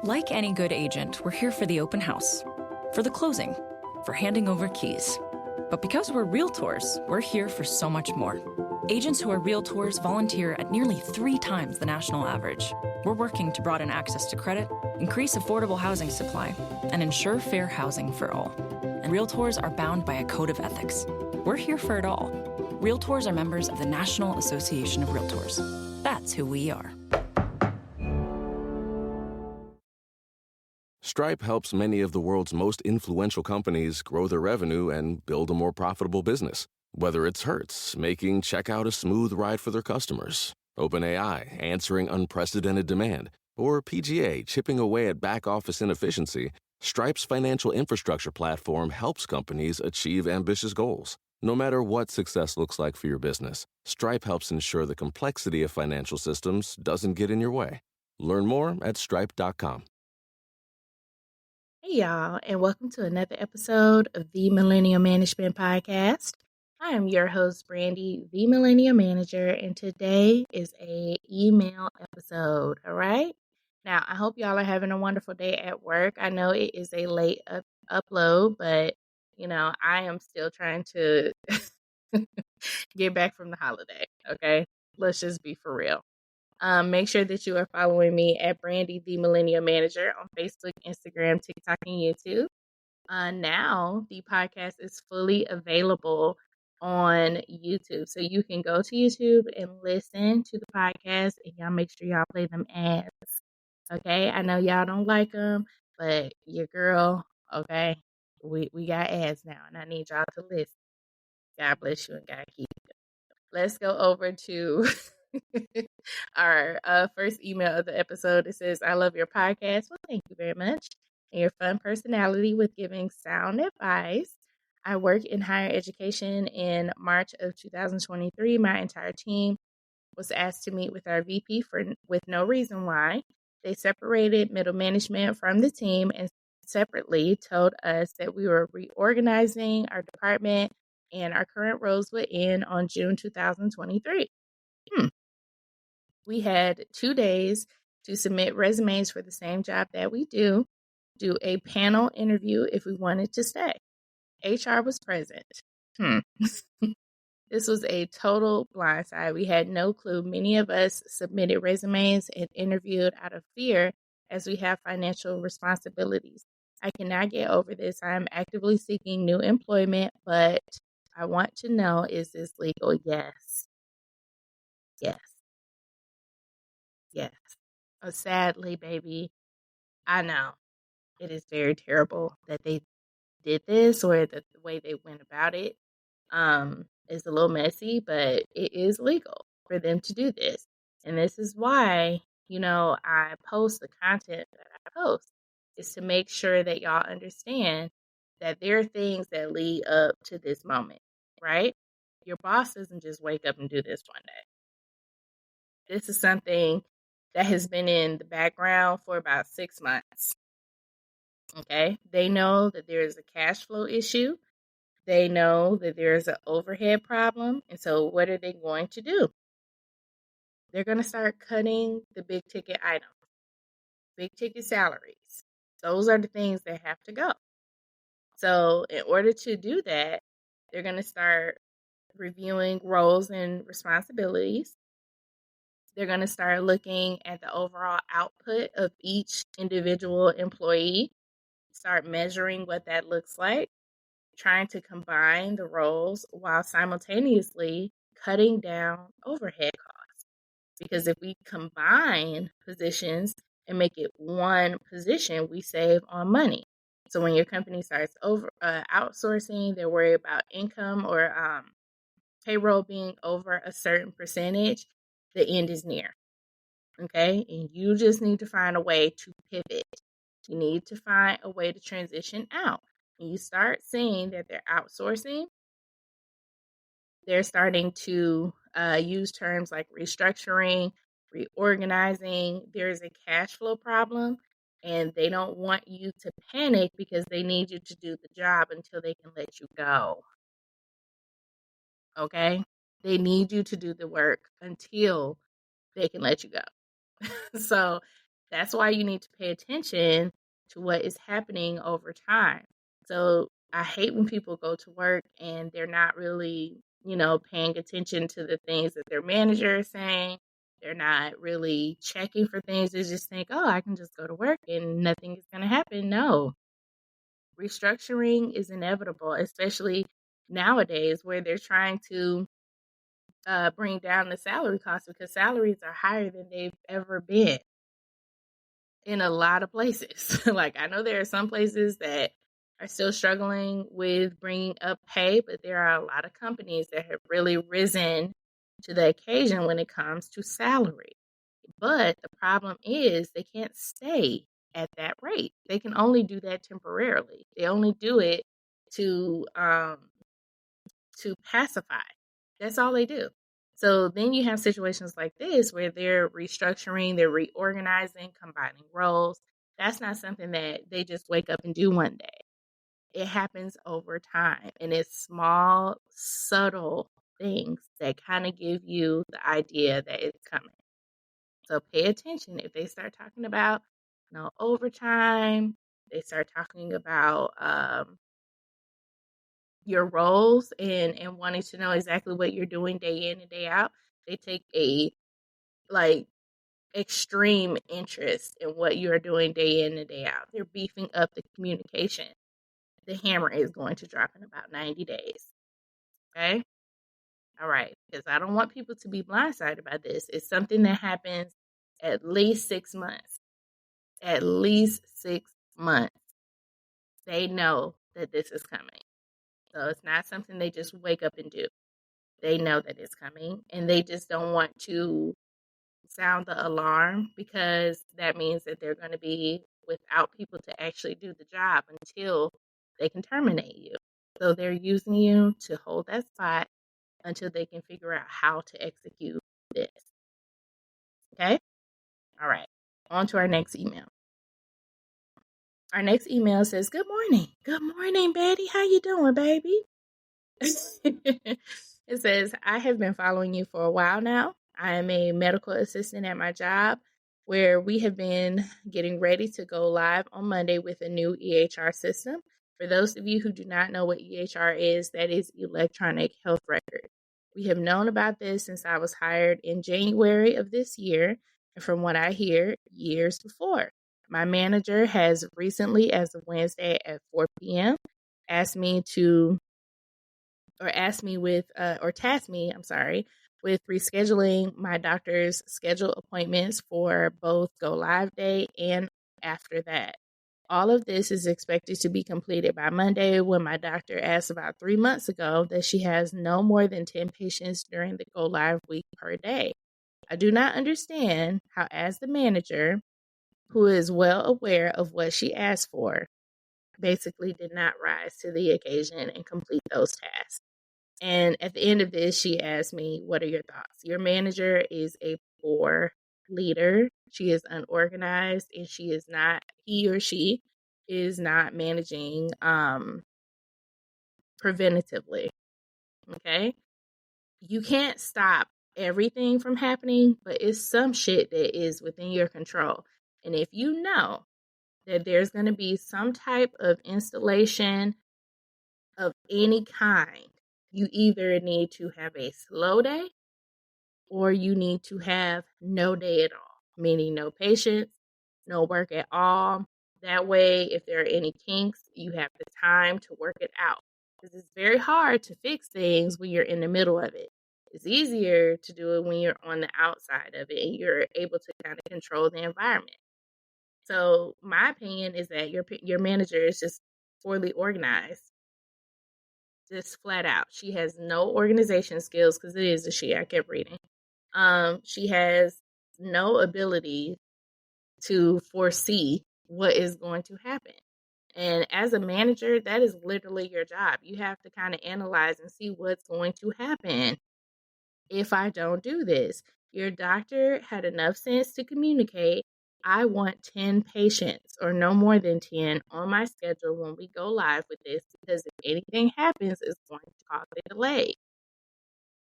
Like any good agent, we're here for the open house, for the closing, for handing over keys. But because we're realtors, we're here for so much more. Agents who are realtors volunteer at nearly 3 times the national average. We're working to broaden access to credit, increase affordable housing supply, and ensure fair housing for all. And realtors are bound by a code of ethics. We're here for it all. Realtors are members of the National Association of Realtors. That's who we are. Stripe helps many of the world's most influential companies grow their revenue and build a more profitable business. Whether it's Hertz, making checkout a smooth ride for their customers, OpenAI, answering unprecedented demand, or PGA, chipping away at back-office inefficiency, Stripe's financial infrastructure platform helps companies achieve ambitious goals. No matter what success looks like for your business, Stripe helps ensure the complexity of financial systems doesn't get in your way. Learn more at stripe.com. Hey, y'all, and welcome to another episode of the Millennial Management Podcast. I am your host, Brandy, the Millennial Manager, and today is a email episode, all right? Now, I hope y'all are having a wonderful day at work. I know it is a late upload, but, I am still trying to get back from the holiday, okay? Let's just be for real. Make sure that you are following me at Brandy, the Millennial Manager on Facebook, Instagram, TikTok, and YouTube. Now, the podcast is fully available on YouTube. So you can go to YouTube and listen to the podcast, and y'all make sure y'all play them ads. Okay? I know y'all don't like them, but your girl, okay, we got ads now, and I need y'all to listen. God bless you and God keep you. Let's go over to our first email of the episode. It says, I love your podcast. Well, thank you very much. And your fun personality with giving sound advice. I work in higher education. In March of 2023, my entire team was asked to meet with our VP with no reason why. They separated middle management from the team and separately told us that we were reorganizing our department and our current roles would end on June 2023. We had 2 days to submit resumes for the same job that we do a panel interview if we wanted to stay. HR was present. This was a total blindside. We had no clue. Many of us submitted resumes and interviewed out of fear as we have financial responsibilities. I cannot get over this. I am actively seeking new employment, but I want to know, is this legal? Yes. Yes. Yes. Oh, sadly, baby, I know it is very terrible that they did this or the way they went about it. Is a little messy, but it is legal for them to do this. And this is why, I post the content that I post is to make sure that y'all understand that there are things that lead up to this moment, right? Your boss doesn't just wake up and do this one day. This is something that has been in the background for about 6 months. Okay. They know that there is a cash flow issue. They know that there's an overhead problem. And so what are they going to do? They're going to start cutting the big ticket items, big ticket salaries. Those are the things that have to go. So in order to do that, they're going to start reviewing roles and responsibilities. They're going to start looking at the overall output of each individual employee, start measuring what that looks like, trying to combine the roles while simultaneously cutting down overhead costs. Because if we combine positions and make it one position, we save on money. So when your company starts outsourcing, they're worried about income or payroll being over a certain percentage. The end is near. Okay? And you just need to find a way to pivot. You need to find a way to transition out. And you start seeing that they're outsourcing. They're starting to use terms like restructuring, reorganizing. There's a cash flow problem, and they don't want you to panic because they need you to do the job until they can let you go. Okay? They need you to do the work until they can let you go. So That's why you need to pay attention to what is happening over time. So I hate when people go to work and they're not really, paying attention to the things that their manager is saying. They're not really checking for things. They just think, oh, I can just go to work and nothing is going to happen. No, restructuring is inevitable, especially nowadays where they're trying to bring down the salary costs because salaries are higher than they've ever been in a lot of places. Like, I know there are some places that are still struggling with bringing up pay, but there are a lot of companies that have really risen to the occasion when it comes to salary. But the problem is they can't stay at that rate. They can only do that temporarily. They only do it to pacify. That's all they do. So then you have situations like this where they're restructuring, they're reorganizing, combining roles. That's not something that they just wake up and do one day. It happens over time, and it's small, subtle things that kind of give you the idea that it's coming. So pay attention. If they start talking about overtime, they start talking about your roles and wanting to know exactly what you're doing day in and day out, they take a extreme interest in what you're doing day in and day out. They're beefing up the communication. The hammer is going to drop in about 90 days. Okay? All right. Because I don't want people to be blindsided by this. It's something that happens at least 6 months. At least 6 months. They know that this is coming. So it's not something they just wake up and do. They know that it's coming, and they just don't want to sound the alarm because that means that they're going to be without people to actually do the job until they can terminate you. So they're using you to hold that spot until they can figure out how to execute this. Okay? All right. On to our next email. Our next email says, "Good morning. Good morning, Betty. How you doing, baby?" It says, "I have been following you for a while now. I am a medical assistant at my job where we have been getting ready to go live on Monday with a new EHR system. For those of you who do not know what EHR is, that is electronic health record. We have known about this since I was hired in January of this year, and from what I hear, years before. My manager has recently, as of Wednesday at 4 p.m., tasked me with rescheduling my doctor's scheduled appointments for both go live day and after that. All of this is expected to be completed by Monday, when my doctor asked about 3 months ago that she has no more than 10 patients during the go live week per day. I do not understand how, as the manager, who is well aware of what she asked for, basically did not rise to the occasion and complete those tasks. And at the end of this, she asked me, what are your thoughts? Your manager is a poor leader. She is unorganized, and he or she is not managing preventatively. Okay? You can't stop everything from happening, but it's some shit that is within your control. And if you know that there's going to be some type of installation of any kind, you either need to have a slow day or you need to have no day at all, meaning no patients, no work at all. That way, if there are any kinks, you have the time to work it out. Because it's very hard to fix things when you're in the middle of it. It's easier to do it when you're on the outside of it and you're able to kind of control the environment. So my opinion is that your manager is just poorly organized. Just flat out. She has no organization skills, because it is a she. I kept reading. She has no ability to foresee what is going to happen. And as a manager, that is literally your job. You have to kind of analyze and see what's going to happen if I don't do this. Your doctor had enough sense to communicate, I want 10 patients or no more than 10 on my schedule when we go live with this, because if anything happens, it's going to cause a delay.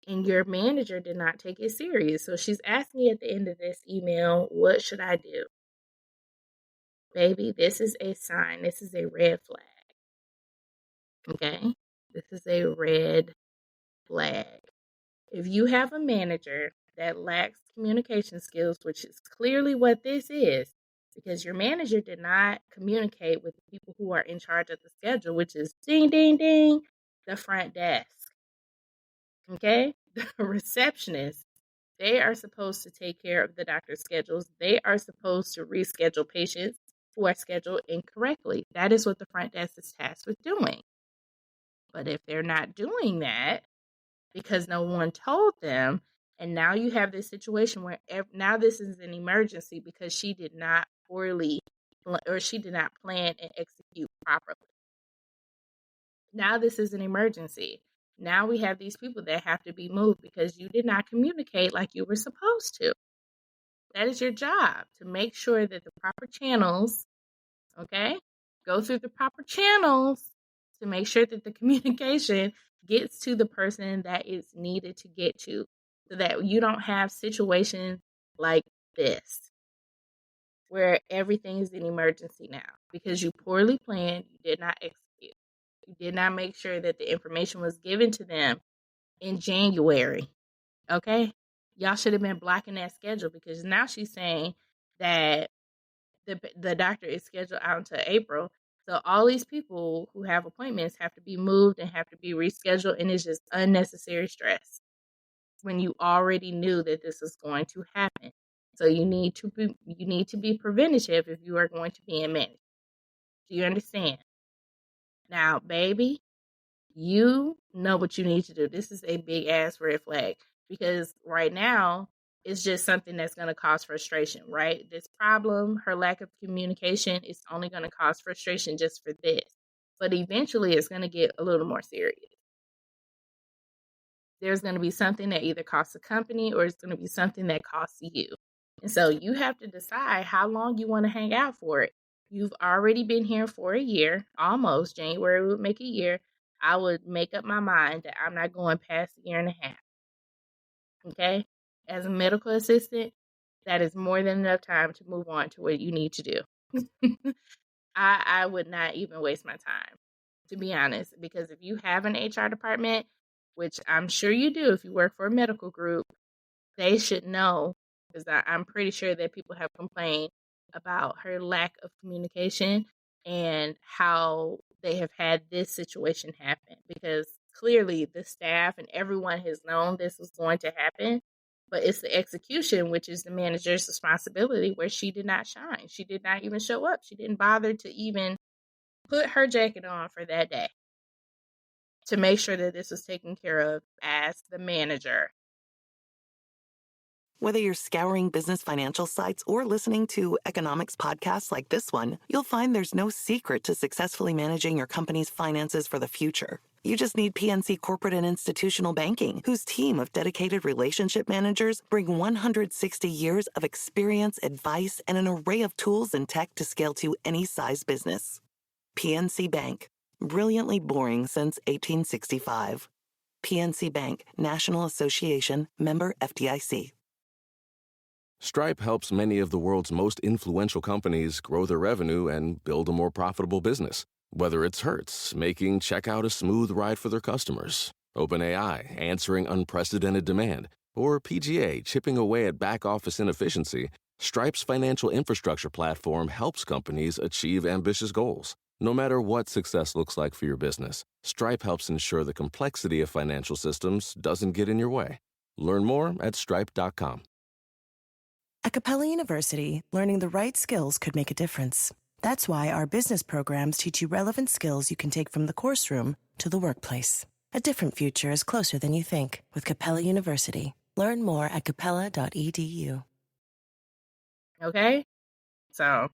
And your manager did not take it serious. So she's asking me at the end of this email, what should I do? Baby, this is a sign. This is a red flag. Okay? This is a red flag. If you have a manager that lacks communication skills, which is clearly what this is, because your manager did not communicate with the people who are in charge of the schedule, which is ding, ding, ding, the front desk. Okay? The receptionist, they are supposed to take care of the doctor's schedules. They are supposed to reschedule patients who are scheduled incorrectly. That is what the front desk is tasked with doing. But if they're not doing that because no one told them, and now you have this situation where now this is an emergency because she did not she did not plan and execute properly. Now this is an emergency. Now we have these people that have to be moved because you did not communicate like you were supposed to. That is your job, to make sure that the proper channels, okay, go through the proper channels to make sure that the communication gets to the person that is needed to get to, so that you don't have situations like this where everything is an emergency now because you poorly planned, you did not execute. You did not make sure that the information was given to them in January. Okay? Y'all should have been blocking that schedule because now she's saying that the doctor is scheduled out until April. So all these people who have appointments have to be moved and have to be rescheduled, and it's just unnecessary stress when you already knew that this was going to happen. So you need to be preventative if you are going to be in management. Do you understand? Now, baby, you know what you need to do. This is a big ass red flag because right now it's just something that's going to cause frustration, right? This problem, her lack of communication, is only going to cause frustration just for this. But eventually it's going to get a little more serious. There's going to be something that either costs the company or it's going to be something that costs you. And so you have to decide how long you want to hang out for it. You've already been here for a year, almost. January would make a year. I would make up my mind that I'm not going past a year and a half. Okay? As a medical assistant, that is more than enough time to move on to what you need to do. I would not even waste my time, to be honest, because if you have an HR department, which I'm sure you do if you work for a medical group, they should know, because I'm pretty sure that people have complained about her lack of communication and how they have had this situation happen, because clearly the staff and everyone has known this was going to happen, but it's the execution, which is the manager's responsibility, where she did not shine. She did not even show up. She didn't bother to even put her jacket on for that day to make sure that this was taken care of as the manager. Whether you're scouring business financial sites or listening to economics podcasts like this one, you'll find there's no secret to successfully managing your company's finances for the future. You just need PNC Corporate and Institutional Banking, whose team of dedicated relationship managers bring 160 years of experience, advice, and an array of tools and tech to scale to any size business. PNC Bank. Brilliantly boring since 1865. PNC Bank, National Association, member FDIC. Stripe helps many of the world's most influential companies grow their revenue and build a more profitable business. Whether it's Hertz, making checkout a smooth ride for their customers, OpenAI, answering unprecedented demand, or PGA, chipping away at back-office inefficiency, Stripe's financial infrastructure platform helps companies achieve ambitious goals. No matter what success looks like for your business, Stripe helps ensure the complexity of financial systems doesn't get in your way. Learn more at stripe.com. At Capella University, learning the right skills could make a difference. That's why our business programs teach you relevant skills you can take from the course room to the workplace. A different future is closer than you think with Capella University. Learn more at capella.edu. Okay? So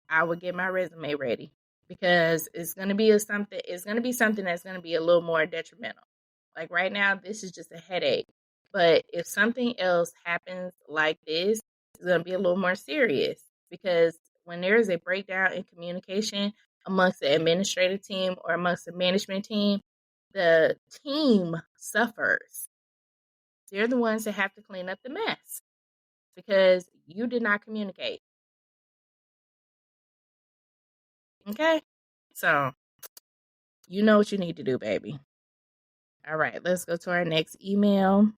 I would get my resume ready because it's going to be something that's going to be a little more detrimental. Like right now, this is just a headache. But if something else happens like this, it's going to be a little more serious, because when there is a breakdown in communication amongst the administrative team or amongst the management team, the team suffers. They're the ones that have to clean up the mess because you did not communicate. Okay? So, you know what you need to do, baby. All right, let's go to our next email.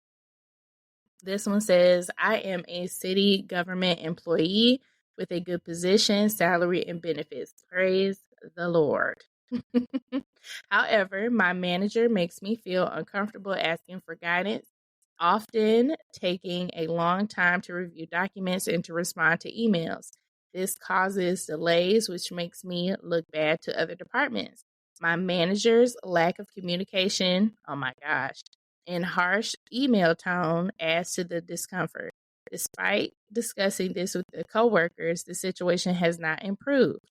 This one says, I am a city government employee with a good position, salary, and benefits. Praise the Lord. However, my manager makes me feel uncomfortable asking for guidance, often taking a long time to review documents and to respond to emails. This causes delays, which makes me look bad to other departments. My manager's lack of communication, oh my gosh, and harsh email tone adds to the discomfort. Despite discussing this with the coworkers, the situation has not improved.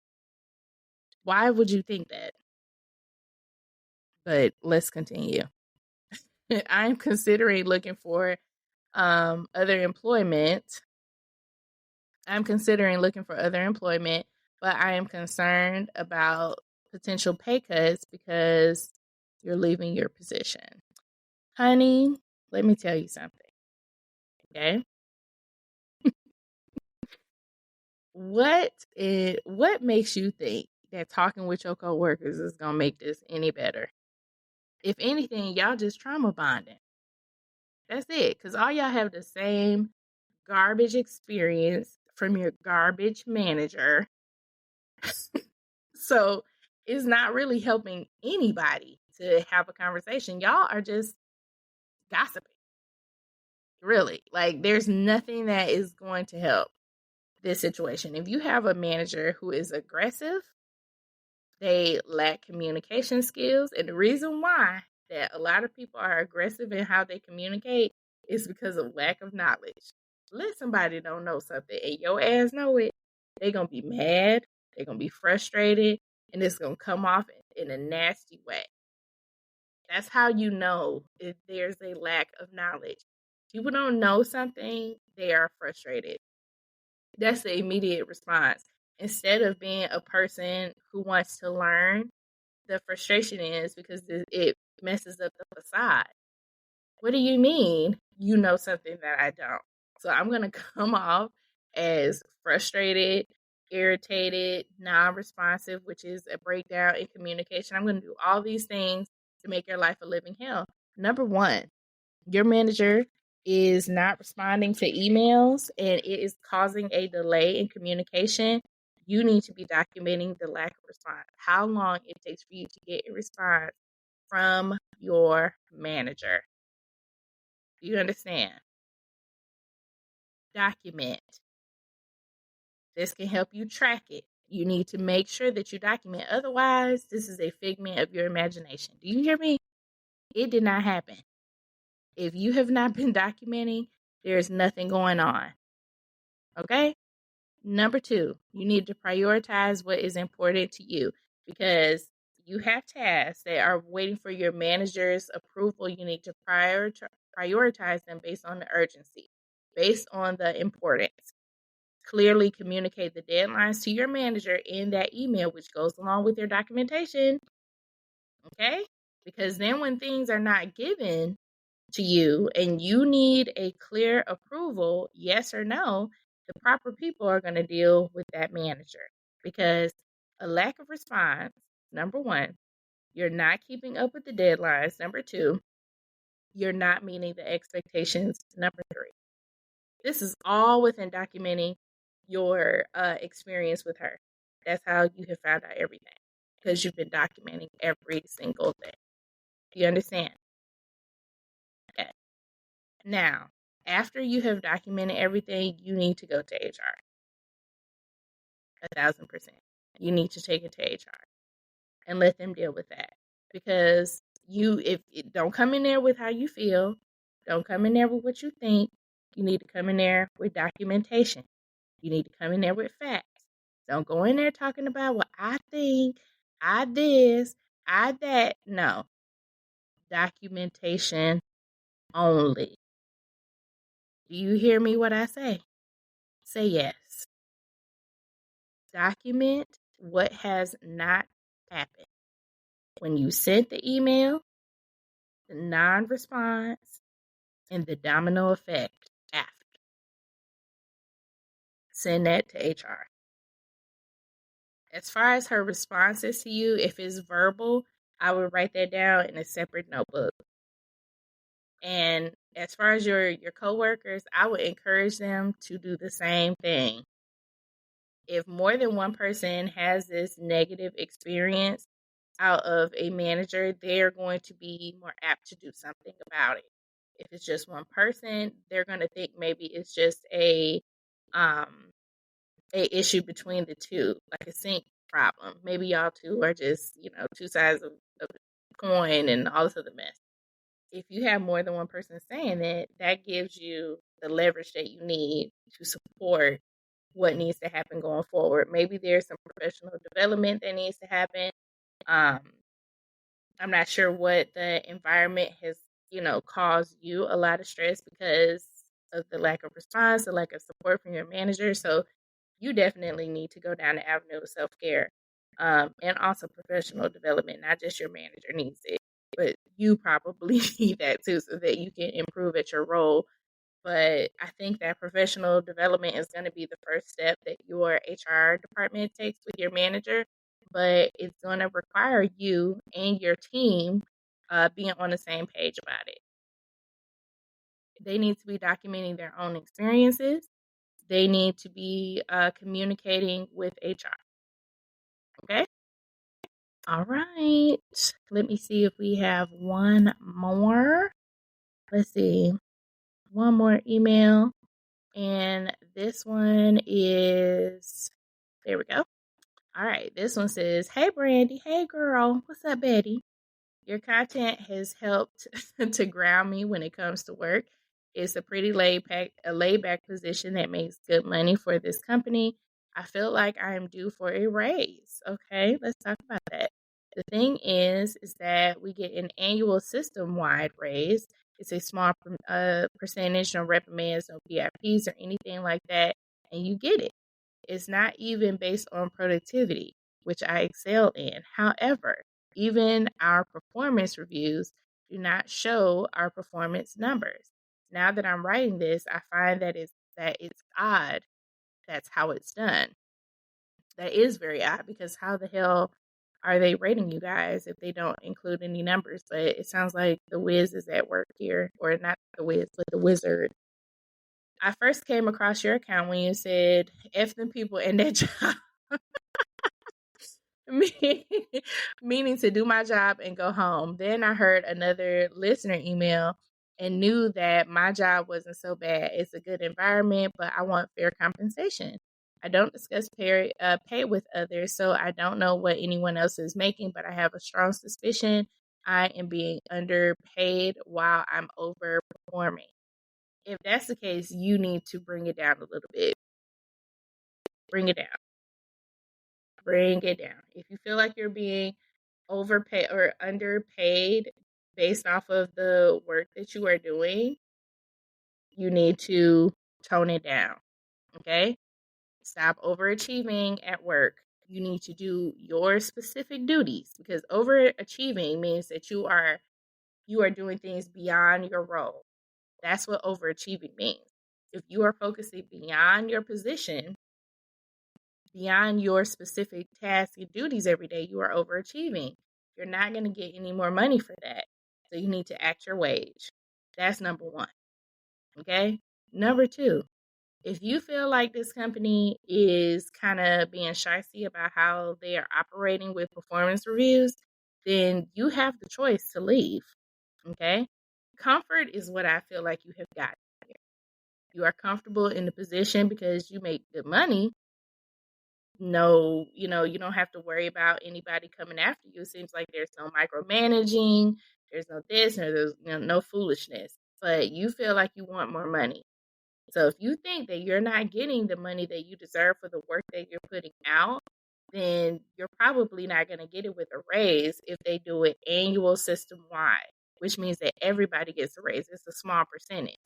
Why would you think that? But let's continue. I'm considering looking for other employment. I'm considering looking for other employment, but I am concerned about potential pay cuts because you're leaving your position. Honey, let me tell you something. Okay? What makes you think that talking with your coworkers is gonna make this any better? If anything, y'all just trauma bonding. That's it. Cause all y'all have the same garbage experience from your garbage manager. So it's not really helping anybody to have a conversation. Y'all are just gossiping. Really. Like there's nothing that is going to help this situation. If you have a manager who is aggressive, they lack communication skills. And the reason why that a lot of people are aggressive in how they communicate is because of lack of knowledge. Let somebody don't know something and your ass know it, they're going to be mad, they're going to be frustrated, and it's going to come off in a nasty way. That's how you know if there's a lack of knowledge. People don't know something, they are frustrated. That's the immediate response. Instead of being a person who wants to learn, the frustration is because it messes up the facade. What do you mean you know something that I don't? So I'm going to come off as frustrated, irritated, non-responsive, which is a breakdown in communication. I'm going to do all these things to make your life a living hell. Number one, your manager is not responding to emails and it is causing a delay in communication. You need to be documenting the lack of response, how long it takes for you to get a response from your manager. Do you understand? Document. This can help you track it. You need to make sure that you document. Otherwise, this is a figment of your imagination. Do you hear me? It did not happen. If you have not been documenting, there's nothing going on. Okay? Number two, you need to prioritize what is important to you because you have tasks that are waiting for your manager's approval. You need to prioritize them based on the urgency, based on the importance. Clearly communicate the deadlines to your manager in that email, which goes along with your documentation. Okay? Because then when things are not given to you and you need a clear approval, yes or no, the proper people are going to deal with that manager. Because a lack of response, number one, you're not keeping up with the deadlines. Number two, you're not meeting the expectations. Number three, this is all within documenting your experience with her. That's how you have found out everything because you've been documenting every single thing. Do you understand? Okay. Now, after you have documented everything, you need to go to HR. 1,000%. You need to take it to HR and let them deal with that because if don't come in there with how you feel, don't come in there with what you think. You need to come in there with documentation. You need to come in there with facts. Don't go in there talking about what I think, I this, I that. No. Documentation only. Do you hear me what I say? Say yes. Document what has not happened. When you sent the email, the non-response, and the domino effect after. Send that to HR. As far as her responses to you, if it's verbal, I would write that down in a separate notebook. And as far as your coworkers, I would encourage them to do the same thing. If more than one person has this negative experience out of a manager, they're going to be more apt to do something about it. If it's just one person, they're going to think maybe it's just a issue between the two, like a sync problem. Maybe y'all two are just, two sides of a coin and all this other mess. If you have more than one person saying it, that gives you the leverage that you need to support what needs to happen going forward. Maybe there's some professional development that needs to happen. I'm not sure what the environment has, caused you a lot of stress because of the lack of response, the lack of support from your manager. So you definitely need to go down the avenue of self-care, and also professional development. Not just your manager needs it, but you probably need that too so that you can improve at your role. But I think that professional development is going to be the first step that your HR department takes with your manager. But it's going to require you and your team being on the same page about it. They need to be documenting their own experiences. They need to be communicating with HR. Okay? All right. Let me see if we have one more. Let's see. One more email. And this one is, there we go. All right. This one says, "Hey, Brandy. Hey, girl. What's up, Betty? Your content has helped to ground me when it comes to work. It's a pretty laid back position that makes good money for this company. I feel like I am due for a raise." Okay, let's talk about that. The thing is that we get an annual system-wide raise. It's a small percentage, no reprimands, no PIPs or anything like that, and you get it. It's not even based on productivity, which I excel in. However, even our performance reviews do not show our performance numbers. Now that I'm writing this, I find that it's odd. That's how it's done. That is very odd because how the hell are they rating you guys if they don't include any numbers? But it sounds like the whiz is at work here, or not the whiz, but the wizard. I first came across your account when you said F them people in that job. Meaning to do my job and go home. Then I heard another listener email and knew that my job wasn't so bad. It's a good environment, but I want fair compensation. I don't discuss pay with others, so I don't know what anyone else is making, but I have a strong suspicion I am being underpaid while I'm overperforming. If that's the case, you need to bring it down a little bit. Bring it down. Bring it down. If you feel like you're being overpaid or underpaid based off of the work that you are doing, you need to tone it down. Okay? Stop overachieving at work. You need to do your specific duties, because overachieving means that you are doing things beyond your role. That's what overachieving means. If you are focusing beyond your position, beyond your specific tasks and duties every day, you are overachieving. You're not going to get any more money for that. So you need to act your wage. That's number one. Okay? Number two, if you feel like this company is kind of being shysty about how they are operating with performance reviews, then you have the choice to leave. Okay? Comfort is what I feel like you have got here. You are comfortable in the position because you make good money. No, you don't have to worry about anybody coming after you. It seems like there's no micromanaging, there's no this, or there's no foolishness. But you feel like you want more money. So if you think that you're not getting the money that you deserve for the work that you're putting out, then you're probably not going to get it with a raise if they do it annual system wide, which means that everybody gets a raise. It's a small percentage.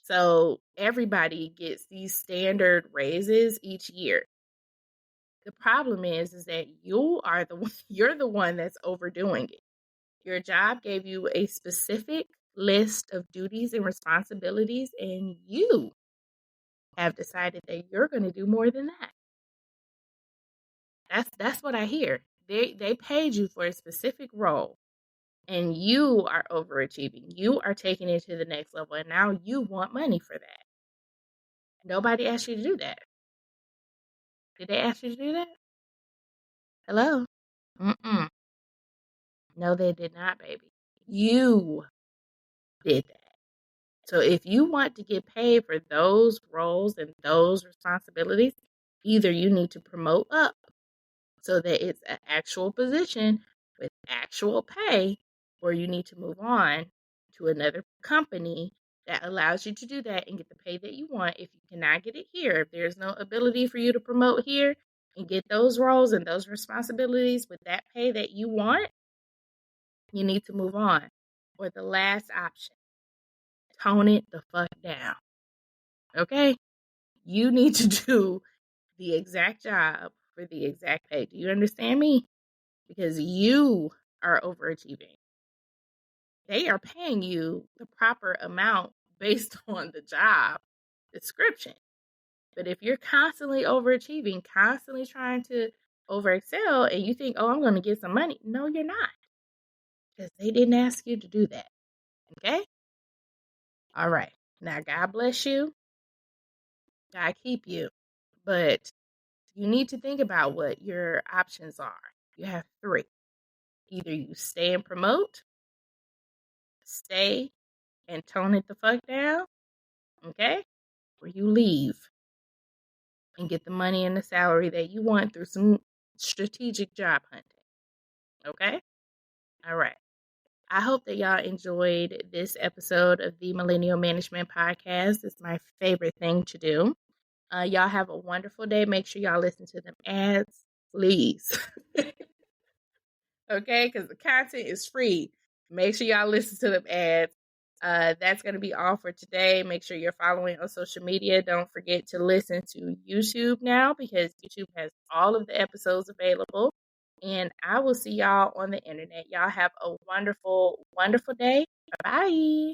So everybody gets these standard raises each year. The problem is that you're the one that's overdoing it. Your job gave you a specific list of duties and responsibilities, and you have decided that you're going to do more than that. That's what I hear. They paid you for a specific role, and you are overachieving. You are taking it to the next level, and now you want money for that. Nobody asked you to do that. Did they ask you to do that? Hello? Mm-mm. No, they did not, baby. You did that. So if you want to get paid for those roles and those responsibilities, either you need to promote up so that it's an actual position with actual pay, or you need to move on to another company that allows you to do that and get the pay that you want. If you cannot get it here, if there's no ability for you to promote here and get those roles and those responsibilities with that pay that you want, you need to move on. Or the last option, tone it the fuck down. Okay? You need to do the exact job for the exact pay. Do you understand me? Because you are overachieving. They are paying you the proper amount based on the job description. But if you're constantly overachieving, constantly trying to overexcel, and you think, oh, I'm going to get some money. No, you're not. Because they didn't ask you to do that. Okay? All right. Now, God bless you. God keep you. But you need to think about what your options are. You have three. Either you stay and promote, stay and tone it the fuck down, okay? Or you leave and get the money and the salary that you want through some strategic job hunting, okay? All right. I hope that y'all enjoyed this episode of the Millennial Management Podcast. It's my favorite thing to do. Y'all have a wonderful day. Make sure y'all listen to them ads, please. Okay, because the content is free. Make sure y'all listen to them ads. That's going to be all for today. Make sure you're following on social media. Don't forget to listen to YouTube now, because YouTube has all of the episodes available. And I will see y'all on the internet. Y'all have a wonderful, wonderful day. Bye.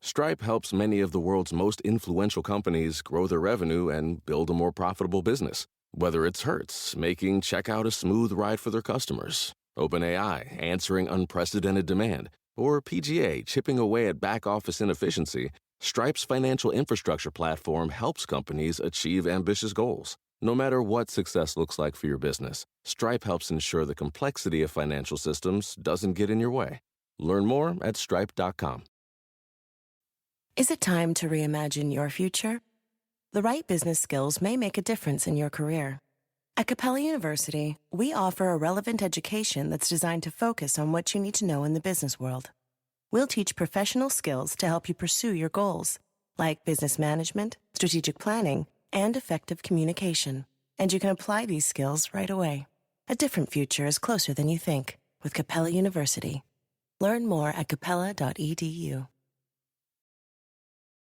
Stripe helps many of the world's most influential companies grow their revenue and build a more profitable business. Whether it's Hertz, making checkout a smooth ride for their customers, OpenAI, answering unprecedented demand, or PGA, chipping away at back-office inefficiency, Stripe's financial infrastructure platform helps companies achieve ambitious goals. No matter what success looks like for your business, Stripe helps ensure the complexity of financial systems doesn't get in your way. Learn more at stripe.com. Is it time to reimagine your future? The right business skills may make a difference in your career. At Capella University, we offer a relevant education that's designed to focus on what you need to know in the business world. We'll teach professional skills to help you pursue your goals, like business management, strategic planning, and effective communication. And you can apply these skills right away. A different future is closer than you think with Capella University. Learn more at capella.edu.